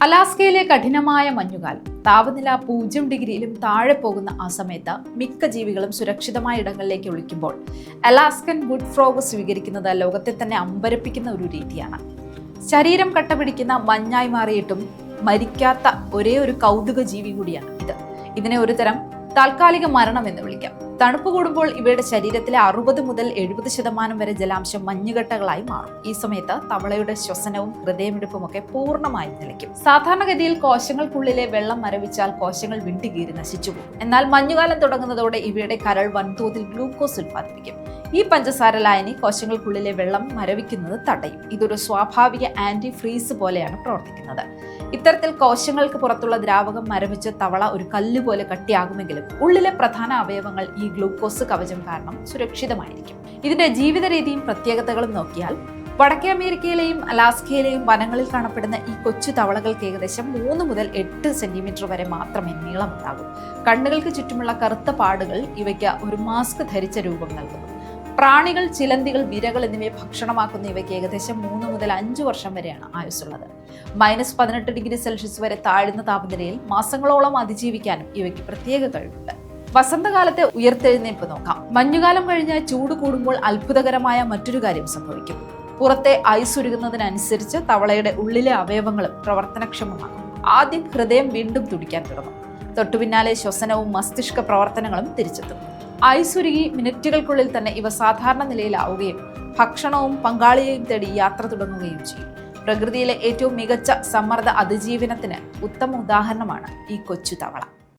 അലാസ്കയിലെ കഠിനമായ മഞ്ഞുകാലം, താപനില 0 ഡിഗ്രിയിലും താഴെ പോകുന്ന ആ സമയത്ത് മിക്ക ജീവികളും സുരക്ഷിതമായ ഇടങ്ങളിലേക്ക് ഒളിക്കുമ്പോൾ അലാസ്കൻ വുഡ് ഫ്രോഗ് സ്വീകരിക്കുന്നത് ലോകത്തെ തന്നെ അമ്പരപ്പിക്കുന്ന ഒരു രീതിയാണ്. ശരീരം കട്ടപിടിക്കുന്ന മഞ്ഞായി മാറിയിട്ടും മരിക്കാത്ത ഒരേ ഒരു കൗതുക ജീവി കൂടിയാണ് ഇത്. ഇതിനെ ഒരു തരം താൽക്കാലിക മരണം എന്ന് വിളിക്കാം. തണുപ്പ് കൂടുമ്പോൾ ഇവയുടെ ശരീരത്തിലെ 60 മുതൽ 70% വരെ ജലാംശം മഞ്ഞുകട്ടകളായി മാറും. ഈ സമയത്ത് തവളയുടെ ശ്വസനവും ഹൃദയമിടിപ്പും ഒക്കെ പൂർണ്ണമായും നിലയ്ക്കും. സാധാരണഗതിയിൽ കോശങ്ങൾക്കുള്ളിലെ വെള്ളം മരവിച്ചാൽ കോശങ്ങൾ വിണ്ടുകീറി നശിച്ചുപോകും. എന്നാൽ മഞ്ഞുകാലം തുടങ്ങുന്നതോടെ ഇവയുടെ കരൾ വൻതോതിൽ ഗ്ലൂക്കോസ് ഉൽപ്പാദിപ്പിക്കും. ഈ പഞ്ചസാര ലായനി കോശങ്ങൾക്കുള്ളിലെ വെള്ളം മരവിക്കുന്നത് തടയും. ഇതൊരു സ്വാഭാവിക ആന്റി ഫ്രീസ് പോലെയാണ് പ്രവർത്തിക്കുന്നത്. ഇത്തരത്തിൽ കോശങ്ങൾക്ക് പുറത്തുള്ള ദ്രാവകം മരവിച്ച് തവള ഒരു കല്ലുപോലെ കട്ടിയാകുമെങ്കിലും ഉള്ളിലെ പ്രധാന അവയവങ്ങൾ ഈ ഗ്ലൂക്കോസ് കവചം കാരണം സുരക്ഷിതമായിരിക്കും. ഇതിന്റെ ജീവിത രീതിയും പ്രത്യേകതകളും നോക്കിയാൽ വടക്കേ അമേരിക്കയിലെയും അലാസ്കയിലെയും വനങ്ങളിൽ കാണപ്പെടുന്ന ഈ കൊച്ചു തവളകൾക്ക് ഏകദേശം 3 മുതൽ 8 സെന്റിമീറ്റർ വരെ മാത്രമേ നീളമുണ്ടാകൂ. കണ്ണുകൾക്ക് ചുറ്റുമുള്ള കറുത്ത പാടുകൾ ഇവയ്ക്ക് ഒരു മാസ്ക് ധരിച്ച രൂപം നൽകുന്നു. പ്രാണികൾ, ചിലന്തികൾ, വിരകൾ എന്നിവയെ ഭക്ഷണമാക്കുന്ന ഇവയ്ക്ക് ഏകദേശം 3 മുതൽ 5 വർഷം വരെയാണ് ആയുസ്സുള്ളത്. -18 ഡിഗ്രി സെൽഷ്യസ് വരെ താഴ്ന്ന താപനിലയിൽ മാസങ്ങളോളം അതിജീവിക്കാനും ഇവയ്ക്ക് പ്രത്യേക കഴിവുണ്ട്. വസന്തകാലത്തെ ഉയർത്തെഴുന്നേൽപ്പ് നോക്കാം. മഞ്ഞുകാലം കഴിഞ്ഞ് ചൂട് കൂടുമ്പോൾ അത്ഭുതകരമായ മറ്റൊരു കാര്യം സംഭവിക്കും. പുറത്തെ ഐസ് ഉരുകുന്നതിനനുസരിച്ച് തവളയുടെ ഉള്ളിലെ അവയവങ്ങളും പ്രവർത്തനക്ഷമമാകും. ആദ്യം ഹൃദയം വീണ്ടും തുടിക്കാൻ തുടങ്ങും. തൊട്ടുപിന്നാലെ ശ്വസനവും മസ്തിഷ്ക പ്രവർത്തനങ്ങളും തിരിച്ചെത്തും. ഐസ് ഉരുകി മിനിറ്റുകൾക്കുള്ളിൽ തന്നെ ഇവ സാധാരണ നിലയിലാവുകയും ഭക്ഷണവും പങ്കാളിയെയും തേടി യാത്ര തുടങ്ങുകയും ചെയ്യും. പ്രകൃതിയിലെ ഏറ്റവും മികച്ച സമ്മർദ്ദ അതിജീവനത്തിന് ഉത്തമ ഉദാഹരണമാണ് ഈ കൊച്ചു തവള.